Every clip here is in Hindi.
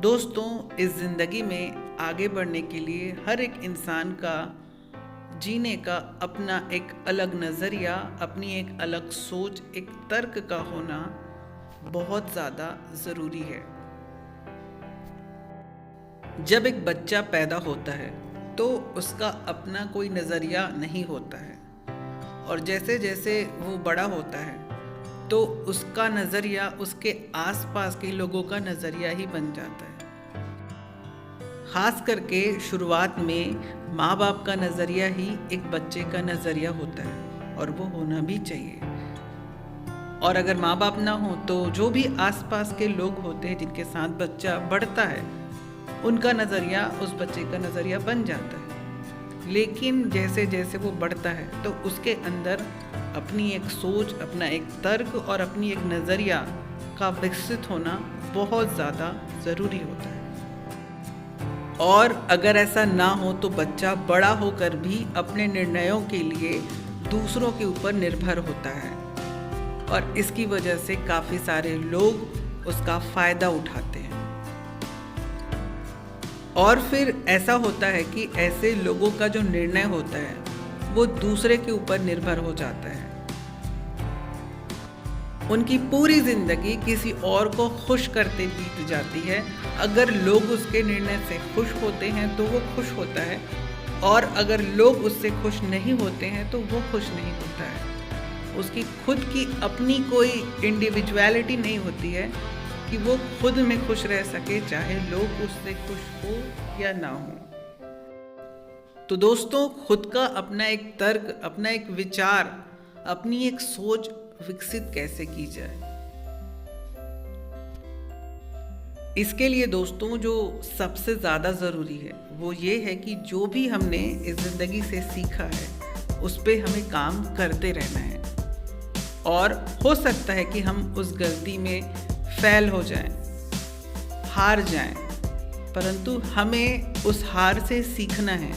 दोस्तों, इस ज़िंदगी में आगे बढ़ने के लिए हर एक इंसान का जीने का अपना एक अलग नज़रिया, अपनी एक अलग सोच, एक तर्क का होना बहुत ज़्यादा ज़रूरी है। जब एक बच्चा पैदा होता है तो उसका अपना कोई नज़रिया नहीं होता है, और जैसे जैसे वो बड़ा होता है तो उसका नज़रिया उसके आसपास के लोगों का नज़रिया ही बन जाता है। ख़ास करके शुरुआत में माँ बाप का नज़रिया ही एक बच्चे का नज़रिया होता है, और वो होना भी चाहिए। और अगर माँ बाप ना हो तो जो भी आसपास के लोग होते हैं जिनके साथ बच्चा बढ़ता है, उनका नज़रिया उस बच्चे का नज़रिया बन जाता है। लेकिन जैसे जैसे वो बढ़ता है तो उसके अंदर अपनी एक सोच, अपना एक तर्क और अपनी एक नज़रिया का विकसित होना बहुत ज़्यादा ज़रूरी होता है। और अगर ऐसा ना हो तो बच्चा बड़ा होकर भी अपने निर्णयों के लिए दूसरों के ऊपर निर्भर होता है, और इसकी वजह से काफ़ी सारे लोग उसका फ़ायदा उठाते हैं। और फिर ऐसा होता है कि ऐसे लोगों का जो निर्णय होता है वो दूसरे के ऊपर निर्भर हो जाता है। उनकी पूरी ज़िंदगी किसी और को खुश करते बीत जाती है। अगर लोग उसके निर्णय से खुश होते हैं तो वो खुश होता है, और अगर लोग उससे खुश नहीं होते हैं तो वो खुश नहीं होता है। उसकी खुद की अपनी कोई इंडिविजुअलिटी नहीं होती है कि वो खुद में खुश रह सके, चाहे लोग उससे खुश हो या ना हो। तो दोस्तों, खुद का अपना एक तर्क, अपना एक विचार, अपनी एक सोच विकसित कैसे की जाए, इसके लिए दोस्तों जो सबसे ज़्यादा ज़रूरी है वो ये है कि जो भी हमने इस ज़िंदगी से सीखा है उस पे हमें काम करते रहना है। और हो सकता है कि हम उस गलती में फेल हो जाएं, हार जाएं, परंतु हमें उस हार से सीखना है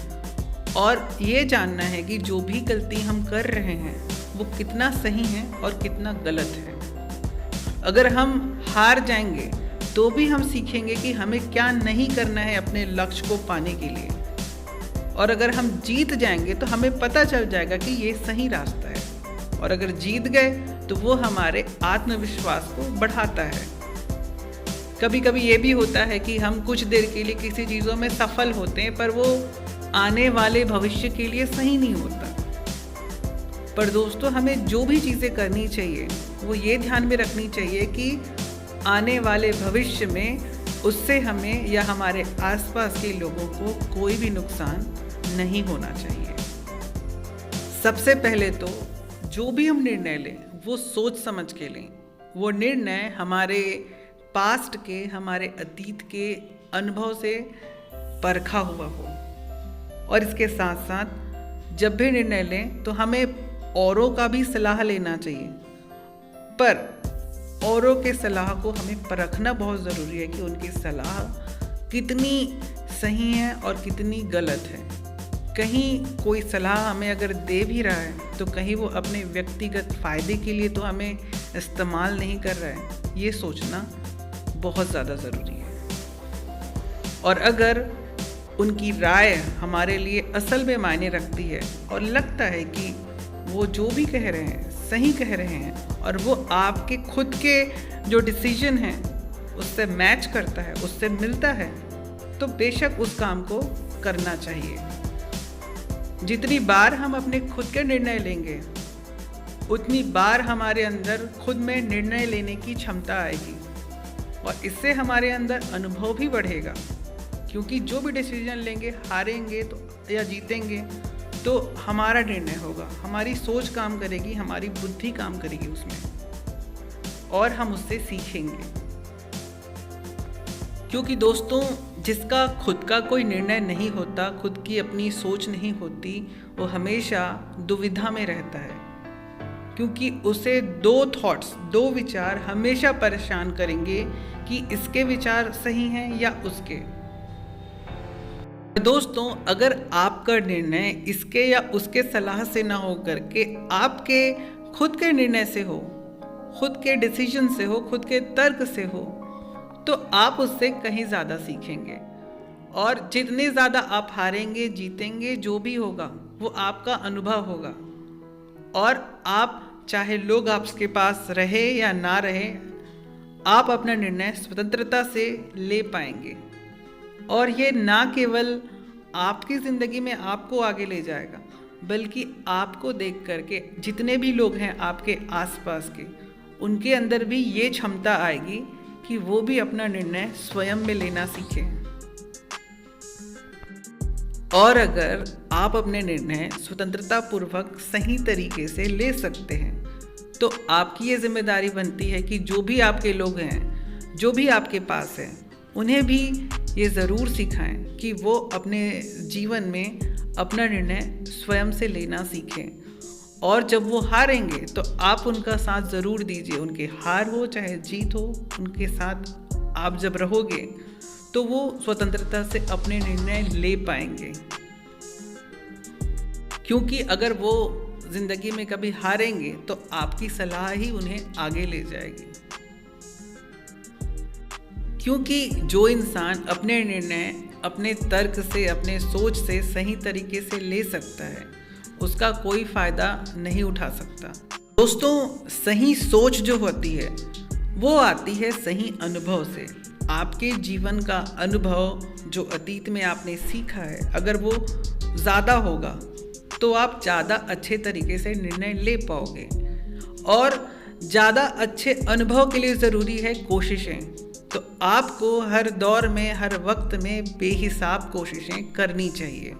और ये जानना है कि जो भी गलती हम कर रहे हैं वो कितना सही है और कितना गलत है। अगर हम हार जाएंगे तो भी हम सीखेंगे कि हमें क्या नहीं करना है अपने लक्ष्य को पाने के लिए, और अगर हम जीत जाएंगे तो हमें पता चल जाएगा कि ये सही रास्ता है। और अगर जीत गए तो वो हमारे आत्मविश्वास को बढ़ाता है। कभी कभी ये भी होता है कि हम कुछ देर के लिए किसी चीज़ों में सफल होते हैं, पर वो आने वाले भविष्य के लिए सही नहीं होता। पर दोस्तों, हमें जो भी चीज़ें करनी चाहिए वो ये ध्यान में रखनी चाहिए कि आने वाले भविष्य में उससे हमें या हमारे आसपास के लोगों को कोई भी नुकसान नहीं होना चाहिए। सबसे पहले तो जो भी हम निर्णय लें वो सोच समझ के लें। वो निर्णय हमारे पास्ट के, हमारे अतीत के अनुभव से परखा हुआ हो। और इसके साथ साथ जब भी निर्णय लें तो हमें औरों का भी सलाह लेना चाहिए, पर औरों के सलाह को हमें परखना बहुत ज़रूरी है कि उनकी सलाह कितनी सही है और कितनी गलत है। कहीं कोई सलाह हमें अगर दे भी रहा है तो कहीं वो अपने व्यक्तिगत फ़ायदे के लिए तो हमें इस्तेमाल नहीं कर रहा है, ये सोचना बहुत ज़्यादा ज़रूरी है। और अगर उनकी राय हमारे लिए असल में मायने रखती है और लगता है कि वो जो भी कह रहे हैं सही कह रहे हैं और वो आपके खुद के जो डिसीजन हैं उससे मैच करता है, उससे मिलता है, तो बेशक उस काम को करना चाहिए। जितनी बार हम अपने खुद के निर्णय लेंगे उतनी बार हमारे अंदर खुद में निर्णय लेने की क्षमता आएगी, और इससे हमारे अंदर अनुभव भी बढ़ेगा। क्योंकि जो भी डिसीजन लेंगे, हारेंगे तो या जीतेंगे तो हमारा निर्णय होगा, हमारी सोच काम करेगी, हमारी बुद्धि काम करेगी उसमें, और हम उससे सीखेंगे। क्योंकि दोस्तों, जिसका खुद का कोई निर्णय नहीं होता, खुद की अपनी सोच नहीं होती, वो हमेशा दुविधा में रहता है, क्योंकि उसे दो थॉट्स, दो विचार हमेशा परेशान करेंगे कि इसके विचार सही हैं या उसके। दोस्तों, अगर आपका निर्णय इसके या उसके सलाह से ना हो करके आपके खुद के निर्णय से हो, खुद के डिसीजन से हो, खुद के तर्क से हो, तो आप उससे कहीं ज़्यादा सीखेंगे। और जितने ज़्यादा आप हारेंगे, जीतेंगे, जो भी होगा वो आपका अनुभव होगा। और आप चाहे लोग आपके पास रहे या ना रहे, आप अपना निर्णय स्वतंत्रता से ले पाएंगे। और ये ना केवल आपकी ज़िंदगी में आपको आगे ले जाएगा, बल्कि आपको देख करके जितने भी लोग हैं आपके आसपास के, उनके अंदर भी ये क्षमता आएगी कि वो भी अपना निर्णय स्वयं में लेना सीखें। और अगर आप अपने निर्णय स्वतंत्रता पूर्वक सही तरीके से ले सकते हैं, तो आपकी ये जिम्मेदारी बनती है कि जो भी आपके लोग हैं, जो भी आपके पास हैं, उन्हें भी ये ज़रूर सिखाएं कि वो अपने जीवन में अपना निर्णय स्वयं से लेना सीखें। और जब वो हारेंगे तो आप उनका साथ ज़रूर दीजिए। उनके हार हो चाहे जीत हो, उनके साथ आप जब रहोगे तो वो स्वतंत्रता से अपने निर्णय ले पाएंगे। क्योंकि अगर वो ज़िंदगी में कभी हारेंगे तो आपकी सलाह ही उन्हें आगे ले जाएगी। क्योंकि जो इंसान अपने निर्णय अपने तर्क से, अपने सोच से सही तरीके से ले सकता है, उसका कोई फ़ायदा नहीं उठा सकता। दोस्तों, सही सोच जो होती है वो आती है सही अनुभव से। आपके जीवन का अनुभव जो अतीत में आपने सीखा है, अगर वो ज़्यादा होगा तो आप ज़्यादा अच्छे तरीके से निर्णय ले पाओगे। और ज़्यादा अच्छे अनुभव के लिए ज़रूरी है कोशिशें। तो आपको हर दौर में, हर वक्त में बेहिसाब कोशिशें करनी चाहिए।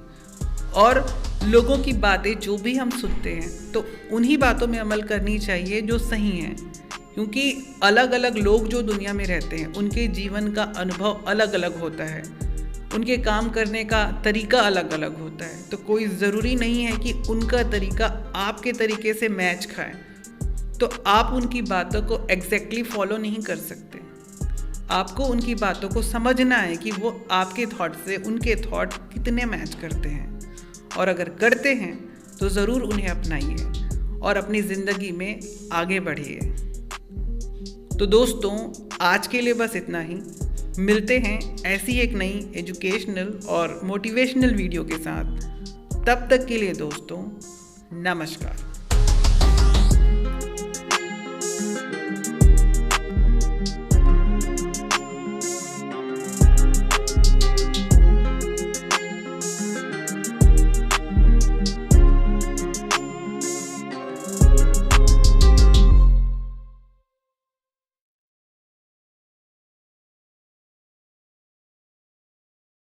और लोगों की बातें जो भी हम सुनते हैं, तो उन्हीं बातों में अमल करनी चाहिए जो सही हैं। क्योंकि अलग अलग लोग जो दुनिया में रहते हैं, उनके जीवन का अनुभव अलग अलग होता है, उनके काम करने का तरीका अलग अलग होता है। तो कोई ज़रूरी नहीं है कि उनका तरीका आपके तरीके से मैच खाए। तो आप उनकी बातों को एग्जैक्टली फॉलो नहीं कर सकते। आपको उनकी बातों को समझना है कि वो आपके थॉट से उनके थॉट कितने मैच करते हैं। और अगर करते हैं तो ज़रूर उन्हें अपनाइए और अपनी ज़िंदगी में आगे बढ़िए। तो दोस्तों, आज के लिए बस इतना ही। मिलते हैं ऐसी एक नई एजुकेशनल और मोटिवेशनल वीडियो के साथ। तब तक के लिए दोस्तों, नमस्कार।